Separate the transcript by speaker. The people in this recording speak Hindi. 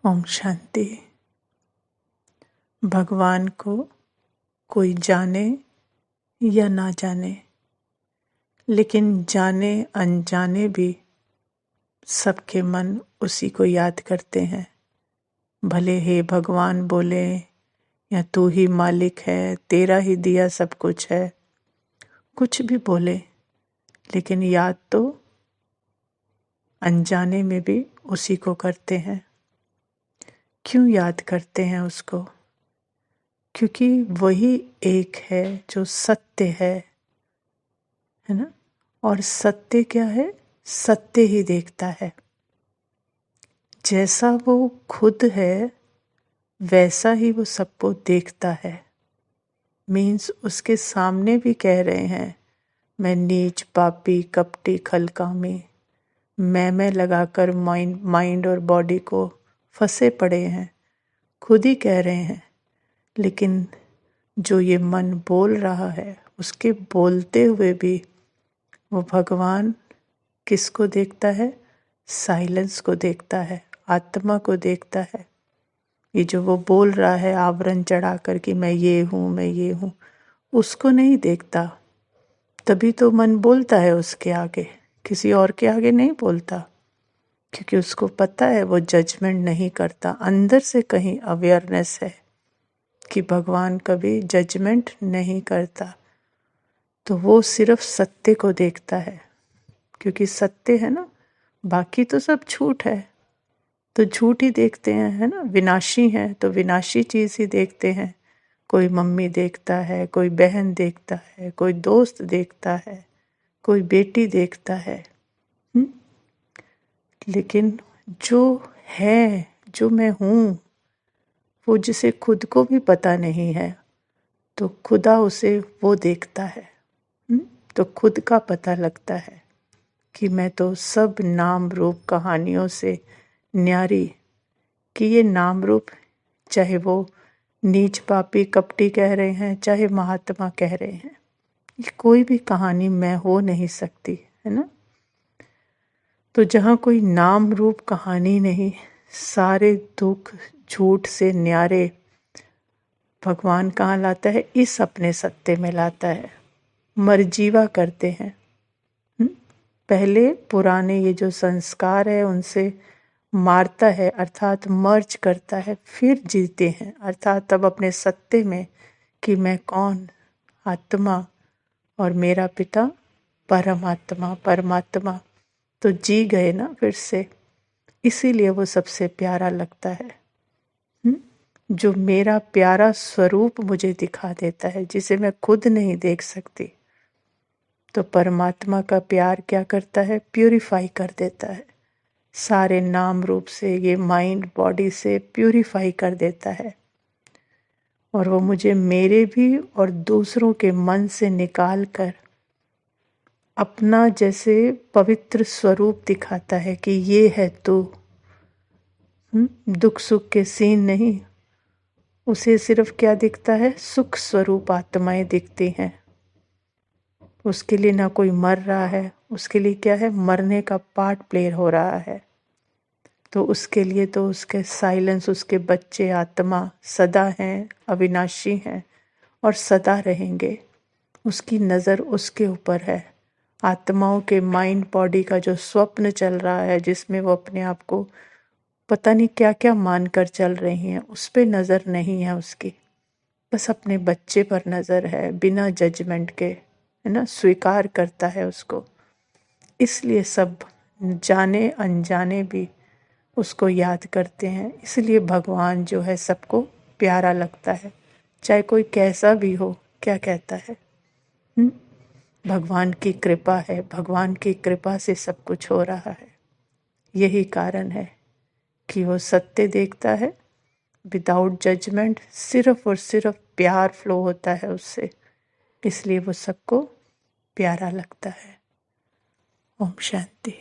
Speaker 1: ओम शांति। भगवान को कोई जाने या ना जाने, लेकिन जाने अनजाने भी सबके मन उसी को याद करते हैं। भले हे भगवान बोले या तू ही मालिक है, तेरा ही दिया सब कुछ है, कुछ भी बोले, लेकिन याद तो अनजाने में भी उसी को करते हैं। क्यों याद करते हैं उसको? क्योंकि वही एक है जो सत्य है ना। और सत्य क्या है? सत्य ही देखता है। जैसा वो खुद है वैसा ही वो सबको देखता है। मीन्स उसके सामने भी कह रहे हैं मैं नीच, पापी, कपटी, खलकामी, मैं लगाकर माइंड और बॉडी को फंसे पड़े हैं, खुद ही कह रहे हैं। लेकिन जो ये मन बोल रहा है उसके बोलते हुए भी वो भगवान किसको देखता है? साइलेंस को देखता है, आत्मा को देखता है। ये जो वो बोल रहा है आवरण चढ़ा कर कि मैं ये हूँ, मैं ये हूँ, उसको नहीं देखता। तभी तो मन बोलता है उसके आगे, किसी और के आगे नहीं बोलता, क्योंकि उसको पता है वो जजमेंट नहीं करता। अंदर से कहीं अवेयरनेस है कि भगवान कभी जजमेंट नहीं करता। तो वो सिर्फ सत्य को देखता है, क्योंकि सत्य है ना, बाकी तो सब झूठ है। तो झूठ ही देखते हैं, है ना। विनाशी है तो विनाशी चीज ही देखते हैं। कोई मम्मी देखता है, कोई बहन देखता है, कोई दोस्त देखता है, कोई बेटी देखता है। लेकिन जो है, जो मैं हूँ, वो जिसे खुद को भी पता नहीं है, तो खुदा उसे वो देखता है। तो खुद का पता लगता है कि मैं तो सब नाम रूप कहानियों से न्यारी, कि ये नाम रूप चाहे वो नीच, पापी, कपटी कह रहे हैं, चाहे महात्मा कह रहे हैं, ये कोई भी कहानी मैं हो नहीं सकती, है ना। तो जहाँ कोई नाम रूप कहानी नहीं, सारे दुख झूठ से न्यारे भगवान कहाँ लाता है? इस अपने सत्य में लाता है। मर्जीवा करते हैं। पहले पुराने ये जो संस्कार है उनसे मारता है, अर्थात मर्ज करता है, फिर जीते हैं, अर्थात तब अपने सत्य में कि मैं कौन, आत्मा, और मेरा पिता परमात्मा, परमात्मा, तो जी गए ना फिर से। इसीलिए वो सबसे प्यारा लगता है। जो मेरा प्यारा स्वरूप मुझे दिखा देता है, जिसे मैं खुद नहीं देख सकती। तो परमात्मा का प्यार क्या करता है? प्यूरिफाई कर देता है। सारे नाम रूप से, ये माइंड बॉडी से प्यूरिफाई कर देता है। और वो मुझे मेरे भी और दूसरों के मन से निकाल कर अपना जैसे पवित्र स्वरूप दिखाता है कि ये है तू। दुख सुख के सीन नहीं, उसे सिर्फ क्या दिखता है? सुख स्वरूप आत्माएं दिखती हैं। उसके लिए ना कोई मर रहा है, उसके लिए क्या है? मरने का पार्ट प्ले हो रहा है। तो उसके लिए तो उसके साइलेंस, उसके बच्चे आत्मा सदा हैं, अविनाशी हैं और सदा रहेंगे। उसकी नज़र उसके ऊपर है। आत्माओं के माइंड बॉडी का जो स्वप्न चल रहा है, जिसमें वो अपने आप को पता नहीं क्या क्या मानकर चल रही हैं, उस पे नज़र नहीं है उसकी। बस अपने बच्चे पर नज़र है, बिना जजमेंट के, है ना। स्वीकार करता है उसको। इसलिए सब जाने अनजाने भी उसको याद करते हैं। इसलिए भगवान जो है सबको प्यारा लगता है, चाहे कोई कैसा भी हो। क्या कहता है? भगवान की कृपा है, भगवान की कृपा से सब कुछ हो रहा है। यही कारण है कि वो सत्य देखता है विदाउट जजमेंट, सिर्फ और सिर्फ प्यार फ्लो होता है उससे। इसलिए वो सबको प्यारा लगता है। ओम शांति।